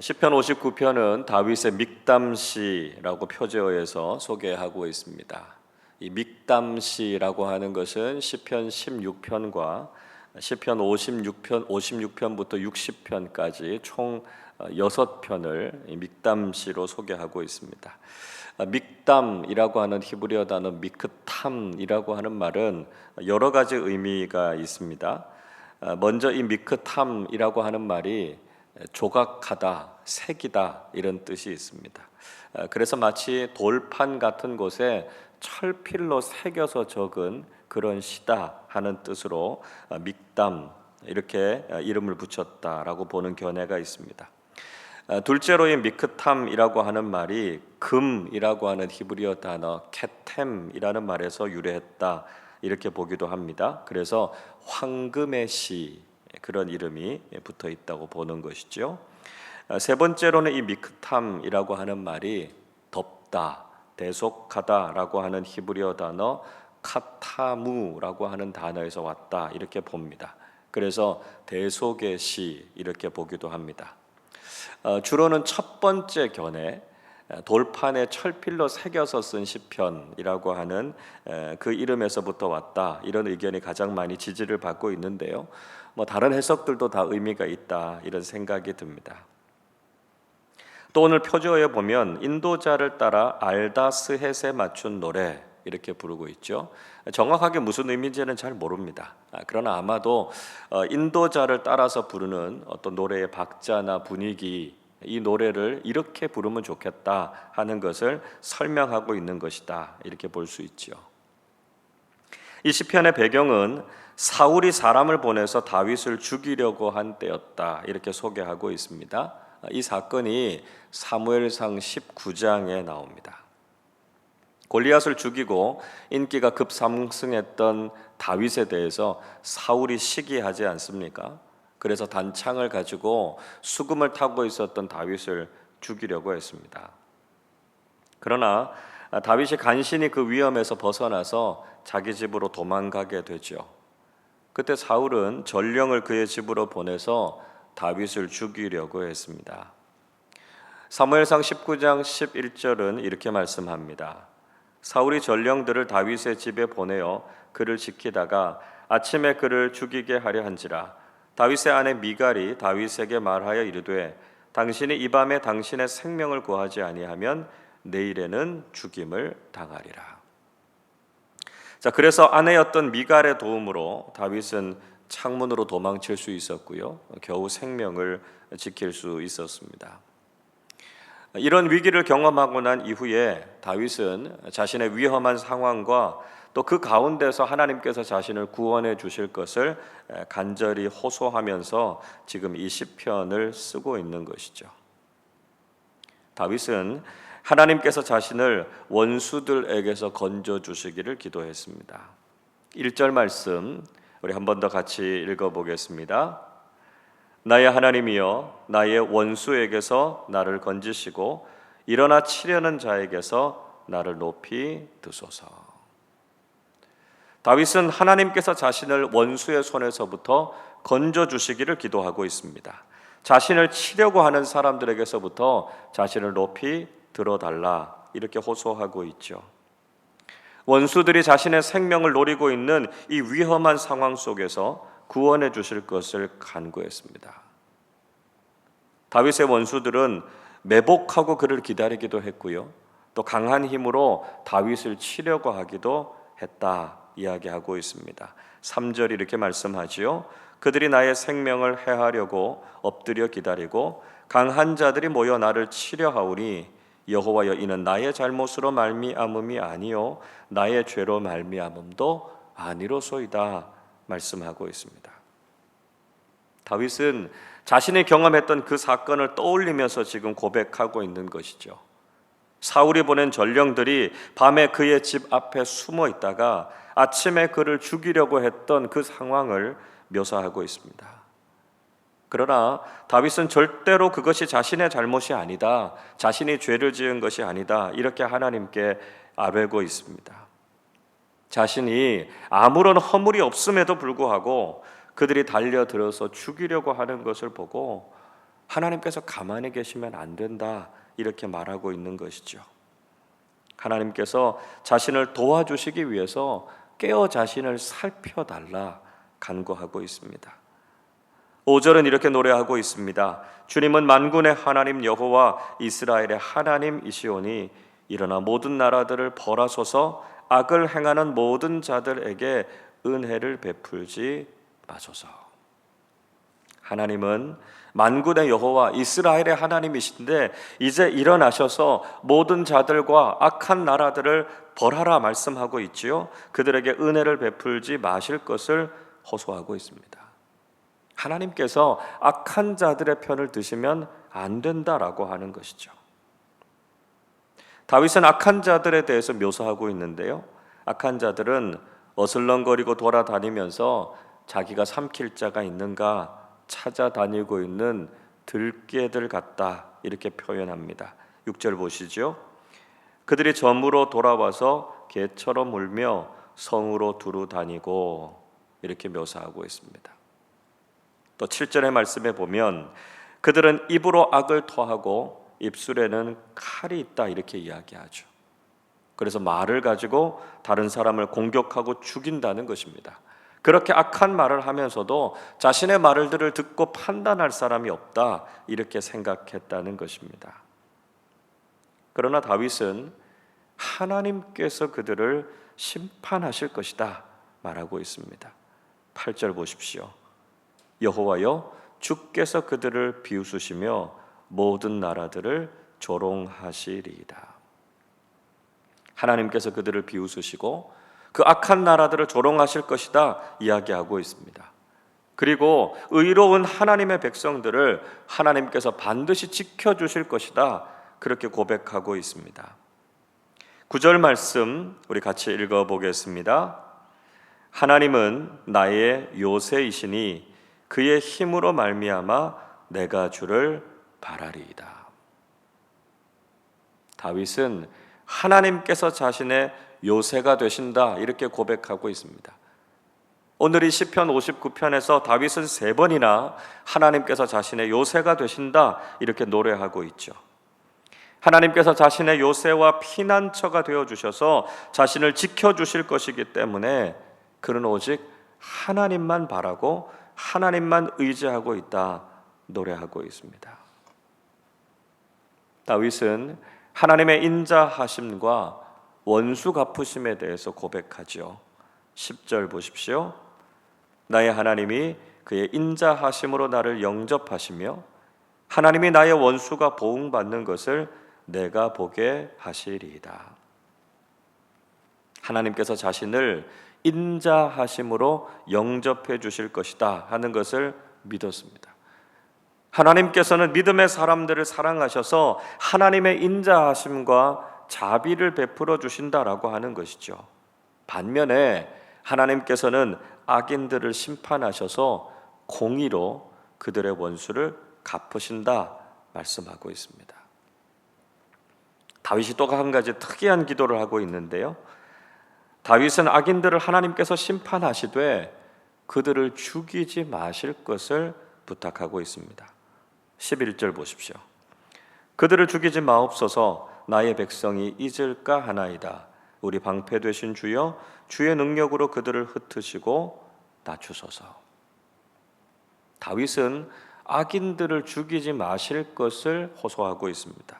시편 59편은 다윗의 믹담시라고 표제어에서 소개하고 있습니다. 이 믹담시라고 하는 것은 시편 16편과 시편 56편부터 60편까지 총 6편을 믹담시로 소개하고 있습니다. 믹담이라고 하는 히브리어 단어 미크탐이라고 하는 말은 여러 가지 의미가 있습니다. 먼저 이 미크탐이라고 하는 말이 조각하다, 새기다 이런 뜻이 있습니다. 그래서 마치 돌판 같은 곳에 철필로 새겨서 적은 그런 시다 하는 뜻으로 믹담 이렇게 이름을 붙였다라고 보는 견해가 있습니다. 둘째로 이 미크탐이라고 하는 말이 금이라고 하는 히브리어 단어 케템이라는 말에서 유래했다 이렇게 보기도 합니다. 그래서 황금의 시 그런 이름이 붙어 있다고 보는 것이죠. 세 번째로는 이 미크탐이라고 하는 말이 덮다, 대속하다라고 하는 히브리어 단어 카타무라고 하는 단어에서 왔다 이렇게 봅니다. 그래서 대속의 시 이렇게 보기도 합니다. 주로는 첫 번째 견해 돌판에 철필로 새겨서 쓴 시편이라고 하는 그 이름에서부터 왔다 이런 의견이 가장 많이 지지를 받고 있는데요. 다른 해석들도 다 의미가 있다 이런 생각이 듭니다. 또 오늘 표제어에 보면 인도자를 따라 알다스헷에 맞춘 노래 이렇게 부르고 있죠. 정확하게 무슨 의미인지는 잘 모릅니다. 그러나 아마도 인도자를 따라서 부르는 어떤 노래의 박자나 분위기 이 노래를 이렇게 부르면 좋겠다 하는 것을 설명하고 있는 것이다 이렇게 볼 수 있죠. 이 시편의 배경은 사울이 사람을 보내서 다윗을 죽이려고 한 때였다 이렇게 소개하고 있습니다. 이 사건이 사무엘상 19장에 나옵니다. 골리앗을 죽이고 인기가 급상승했던 다윗에 대해서 사울이 시기하지 않습니까? 그래서 단창을 가지고 수금을 타고 있었던 다윗을 죽이려고 했습니다. 그러나 다윗이 간신히 그 위험에서 벗어나서 자기 집으로 도망가게 되죠. 그때 사울은 전령을 그의 집으로 보내서 다윗을 죽이려고 했습니다. 사무엘상 19장 11절은 이렇게 말씀합니다. 사울이 전령들을 다윗의 집에 보내어 그를 지키다가 아침에 그를 죽이게 하려 한지라 다윗의 아내 미갈이 다윗에게 말하여 이르되 당신이 이 밤에 당신의 생명을 구하지 아니하면 내일에는 죽임을 당하리라. 자, 그래서 아내였던 미갈의 도움으로 다윗은 창문으로 도망칠 수 있었고요. 겨우 생명을 지킬 수 있었습니다. 이런 위기를 경험하고 난 이후에 다윗은 자신의 위험한 상황과 또 그 가운데서 하나님께서 자신을 구원해 주실 것을 간절히 호소하면서 지금 이 시편을 쓰고 있는 것이죠. 다윗은 하나님께서 자신을 원수들에게서 건져 주시기를 기도했습니다. 1절 말씀 우리 한 번 더 같이 읽어보겠습니다. 나의 하나님이여 나의 원수에게서 나를 건지시고 일어나 치려는 자에게서 나를 높이 드소서. 다윗은 하나님께서 자신을 원수의 손에서부터 건져주시기를 기도하고 있습니다. 자신을 치려고 하는 사람들에게서부터 자신을 높이 들어달라 이렇게 호소하고 있죠. 원수들이 자신의 생명을 노리고 있는 이 위험한 상황 속에서 구원해 주실 것을 간구했습니다. 다윗의 원수들은 매복하고 그를 기다리기도 했고요. 또 강한 힘으로 다윗을 치려고 하기도 했다 이야기하고 있습니다. 3절 이렇게 말씀하지요. 그들이 나의 생명을 해하려고 엎드려 기다리고 강한 자들이 모여 나를 치려 하오니 여호와여 이는 나의 잘못으로 말미암음이 아니요 나의 죄로 말미암음도 아니로소이다 말씀하고 있습니다. 다윗은 자신이 경험했던 그 사건을 떠올리면서 지금 고백하고 있는 것이죠. 사울이 보낸 전령들이 밤에 그의 집 앞에 숨어 있다가 아침에 그를 죽이려고 했던 그 상황을 묘사하고 있습니다. 그러나 다윗은 절대로 그것이 자신의 잘못이 아니다, 자신이 죄를 지은 것이 아니다 이렇게 하나님께 아뢰고 있습니다. 자신이 아무런 허물이 없음에도 불구하고 그들이 달려들어서 죽이려고 하는 것을 보고 하나님께서 가만히 계시면 안 된다 이렇게 말하고 있는 것이죠. 하나님께서 자신을 도와주시기 위해서 깨어 자신을 살펴달라 간구하고 있습니다. 5절은 이렇게 노래하고 있습니다. 주님은 만군의 하나님 여호와 이스라엘의 하나님이시오니 일어나 모든 나라들을 벌하소서 악을 행하는 모든 자들에게 은혜를 베풀지 마소서. 하나님은 만군의 여호와 이스라엘의 하나님이신데 이제 일어나셔서 모든 자들과 악한 나라들을 벌하라 말씀하고 있지요. 그들에게 은혜를 베풀지 마실 것을 호소하고 있습니다. 하나님께서 악한 자들의 편을 드시면 안 된다라고 하는 것이죠. 다윗은 악한 자들에 대해서 묘사하고 있는데요. 악한 자들은 어슬렁거리고 돌아다니면서 자기가 삼킬 자가 있는가 찾아다니고 있는 들깨들 같다 이렇게 표현합니다. 6절 보시죠. 그들이 점으로 돌아와서 개처럼 울며 성으로 두루 다니고 이렇게 묘사하고 있습니다. 또 7절의 말씀에 보면 그들은 입으로 악을 토하고 입술에는 칼이 있다 이렇게 이야기하죠. 그래서 말을 가지고 다른 사람을 공격하고 죽인다는 것입니다. 그렇게 악한 말을 하면서도 자신의 말들을 듣고 판단할 사람이 없다 이렇게 생각했다는 것입니다. 그러나 다윗은 하나님께서 그들을 심판하실 것이다 말하고 있습니다. 8절 보십시오. 여호와여 주께서 그들을 비웃으시며 모든 나라들을 조롱하시리이다. 하나님께서 그들을 비웃으시고 그 악한 나라들을 조롱하실 것이다 이야기하고 있습니다. 그리고 의로운 하나님의 백성들을 하나님께서 반드시 지켜주실 것이다 그렇게 고백하고 있습니다. 9절 말씀 우리 같이 읽어보겠습니다. 하나님은 나의 요새이시니 그의 힘으로 말미암아 내가 주를 바라리이다. 다윗은 하나님께서 자신의 요새가 되신다 이렇게 고백하고 있습니다. 오늘 이 시편 59편에서 다윗은 3번이나 하나님께서 자신의 요새가 되신다 이렇게 노래하고 있죠. 하나님께서 자신의 요새와 피난처가 되어주셔서 자신을 지켜주실 것이기 때문에 그는 오직 하나님만 바라고 하나님만 의지하고 있다 노래하고 있습니다. 다윗은 하나님의 인자하심과 원수 갚으심에 대해서 고백하죠. 10절 보십시오. 나의 하나님이 그의 인자하심으로 나를 영접하시며 하나님이 나의 원수가 보응받는 것을 내가 보게 하시리이다. 하나님께서 자신을 인자하심으로 영접해 주실 것이다 하는 것을 믿었습니다. 하나님께서는 믿음의 사람들을 사랑하셔서 하나님의 인자하심과 자비를 베풀어 주신다라고 하는 것이죠. 반면에 하나님께서는 악인들을 심판하셔서 공의로 그들의 원수를 갚으신다 말씀하고 있습니다. 다윗이 또 한 가지 특이한 기도를 하고 있는데요. 다윗은 악인들을 하나님께서 심판하시되 그들을 죽이지 마실 것을 부탁하고 있습니다. 11절 보십시오. 그들을 죽이지 마옵소서. 나의 백성이 잊을까 하나이다. 우리 방패 되신 주여 주의 능력으로 그들을 흩으시고 낮추소서. 다윗은 악인들을 죽이지 마실 것을 호소하고 있습니다.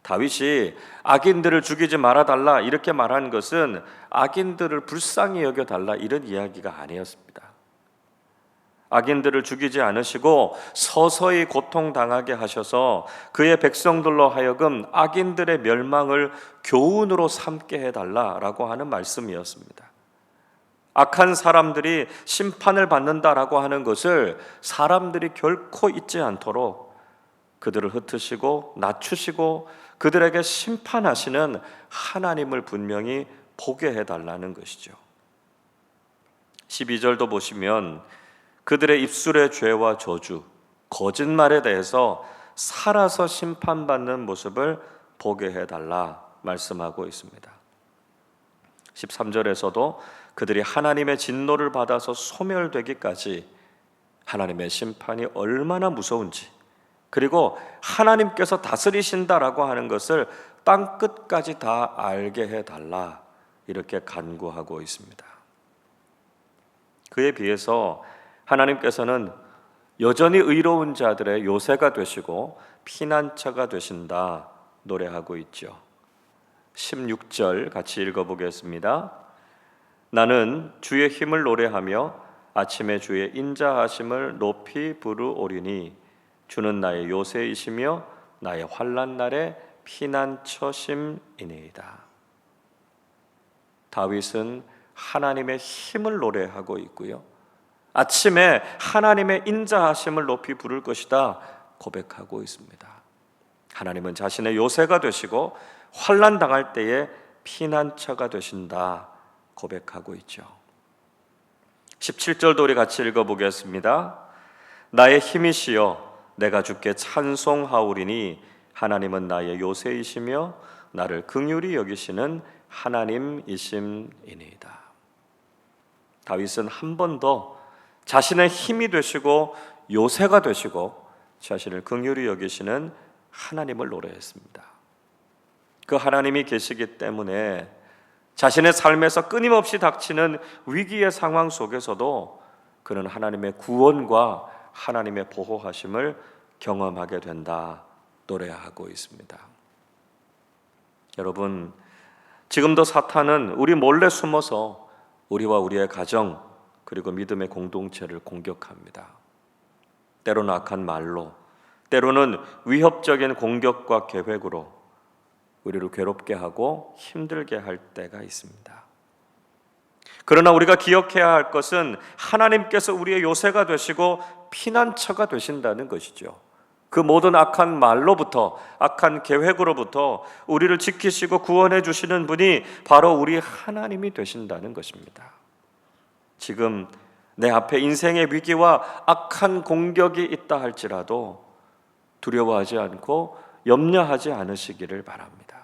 다윗이 악인들을 죽이지 말아달라 이렇게 말한 것은 악인들을 불쌍히 여겨달라 이런 이야기가 아니었습니다. 악인들을 죽이지 않으시고 서서히 고통당하게 하셔서 그의 백성들로 하여금 악인들의 멸망을 교훈으로 삼게 해달라라고 하는 말씀이었습니다. 악한 사람들이 심판을 받는다라고 하는 것을 사람들이 결코 잊지 않도록 그들을 흩으시고 낮추시고 그들에게 심판하시는 하나님을 분명히 보게 해달라는 것이죠. 12절도 보시면 그들의 입술의 죄와 저주, 거짓말에 대해서 살아서 심판받는 모습을 보게 해달라 말씀하고 있습니다. 13절에서도 그들이 하나님의 진노를 받아서 소멸되기까지 하나님의 심판이 얼마나 무서운지 그리고 하나님께서 다스리신다라고 하는 것을 땅 끝까지 다 알게 해달라, 이렇게 간구하고 있습니다. 그에 비해서 하나님께서는 여전히 의로운 자들의 요새가 되시고 피난처가 되신다 노래하고 있죠. 16절 같이 읽어보겠습니다. 나는 주의 힘을 노래하며 아침에 주의 인자하심을 높이 부르오리니 주는 나의 요새이시며 나의 환난 날에 피난처심이니이다. 다윗은 하나님의 힘을 노래하고 있고요, 아침에 하나님의 인자하심을 높이 부를 것이다 고백하고 있습니다. 하나님은 자신의 요새가 되시고 환난 당할 때에 피난처가 되신다 고백하고 있죠. 17절도 우리 같이 읽어보겠습니다. 나의 힘이시여 내가 주께 찬송하오리니 하나님은 나의 요새이시며 나를 긍휼히 여기시는 하나님이심이니이다. 다윗은 한 번 더 자신의 힘이 되시고 요새가 되시고 자신을 긍휼히 여기시는 하나님을 노래했습니다. 그 하나님이 계시기 때문에 자신의 삶에서 끊임없이 닥치는 위기의 상황 속에서도 그는 하나님의 구원과 하나님의 보호하심을 경험하게 된다 노래하고 있습니다. 여러분, 지금도 사탄은 우리 몰래 숨어서 우리와 우리의 가정 그리고 믿음의 공동체를 공격합니다. 때로는 악한 말로, 때로는 위협적인 공격과 계획으로 우리를 괴롭게 하고 힘들게 할 때가 있습니다. 그러나 우리가 기억해야 할 것은 하나님께서 우리의 요새가 되시고 피난처가 되신다는 것이죠. 그 모든 악한 말로부터, 악한 계획으로부터 우리를 지키시고 구원해 주시는 분이 바로 우리 하나님이 되신다는 것입니다. 지금 내 앞에 인생의 위기와 악한 공격이 있다 할지라도 두려워하지 않고 염려하지 않으시기를 바랍니다.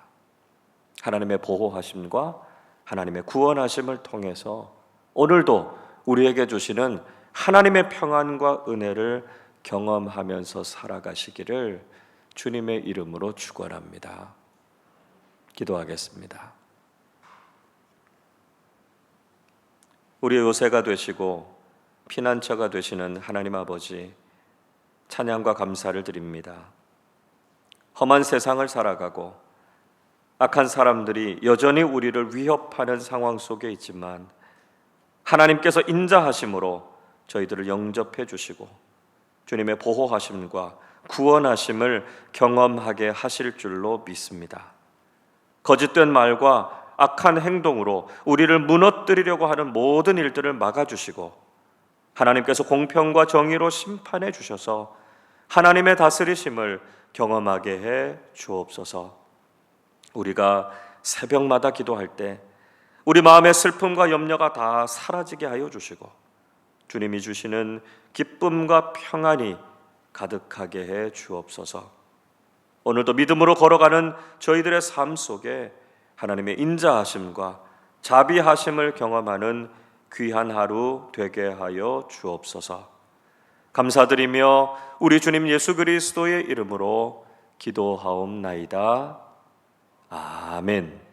하나님의 보호하심과 하나님의 구원하심을 통해서 오늘도 우리에게 주시는 하나님의 평안과 은혜를 경험하면서 살아가시기를 주님의 이름으로 축원합니다. 기도하겠습니다. 우리의 요새가 되시고 피난처가 되시는 하나님 아버지, 찬양과 감사를 드립니다. 험한 세상을 살아가고 악한 사람들이 여전히 우리를 위협하는 상황 속에 있지만 하나님께서 인자하심으로 저희들을 영접해 주시고 주님의 보호하심과 구원하심을 경험하게 하실 줄로 믿습니다. 거짓된 말과 악한 행동으로 우리를 무너뜨리려고 하는 모든 일들을 막아주시고 하나님께서 공평과 정의로 심판해 주셔서 하나님의 다스리심을 경험하게 해 주옵소서. 우리가 새벽마다 기도할 때 우리 마음의 슬픔과 염려가 다 사라지게 하여 주시고 주님이 주시는 기쁨과 평안이 가득하게 해 주옵소서. 오늘도 믿음으로 걸어가는 저희들의 삶 속에 하나님의 인자하심과 자비하심을 경험하는 귀한 하루 되게 하여 주옵소서. 감사드리며 우리 주님 예수 그리스도의 이름으로 기도하옵나이다. 아멘.